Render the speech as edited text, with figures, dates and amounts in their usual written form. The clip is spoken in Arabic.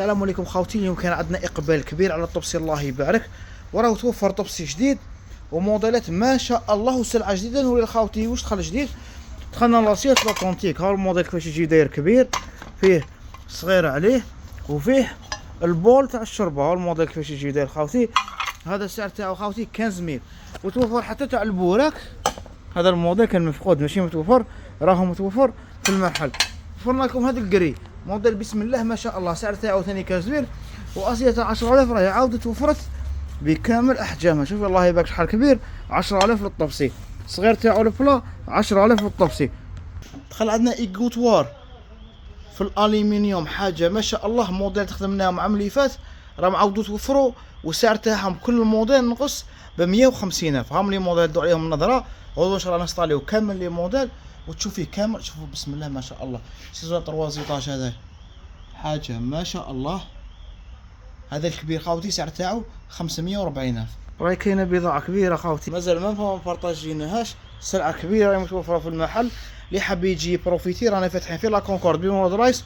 السلام عليكم خاوتي. اليوم كان عندنا اقبال كبير على الطبسي الله يبارك، وراه توفر طبسي جديد وموديلات ما شاء الله وسلعه جديده. نوري الخاوتي واش دخل جديد. دخلنا لاسيت لاطونتيك، ها الموديل كيفاش يجي داير كبير، فيه صغير عليه وفيه البول تاع الشربه. ها الموديل كيفاش يجي داير خاوتي. هذا السعر تاعو خاوتي 15000، وتوفر حتى تاع البوراك. هذا الموديل كان مفقود ماشي متوفر، راهو متوفر في المحل. وفرنا لكم هذا الكري موديل بسم الله ما شاء الله، سعر تاعو ثاني 15000 واسيه تاع 10000 راهي عاودة توفرت بكامل احجامها. شوف الله يبارك شحال كبير، 10000 للطبسي. صغير تاعو البلا 10000 للطبسي. دخل عندنا ايكوتوار في الالومنيوم، حاجه ما شاء الله. موديل تخدمناهم العام اللي فات راهم عاودوا توفروا، والسعر تاعهم كل موديل نقص ب 150000. هاهم لي موديل دو عليهم النظره، غدوه ان شاء الله نستاليو كامل لي موديل وتشوف فيه كامل. شوفوا بسم الله ما شاء الله، سيزون 3 زيطاج هذا حاجه ما شاء الله. هذا الكبير خاوتي سعر تاعو 540000. راهي كاينه بضاعه كبيره خاوتي مازال ما بارطاجيناهاش. سلعه كبيره راهي متوفره في المحل، اللي حاب يجي بروفيتي رانا فاتحين في لا كونكورد بمولود رايس.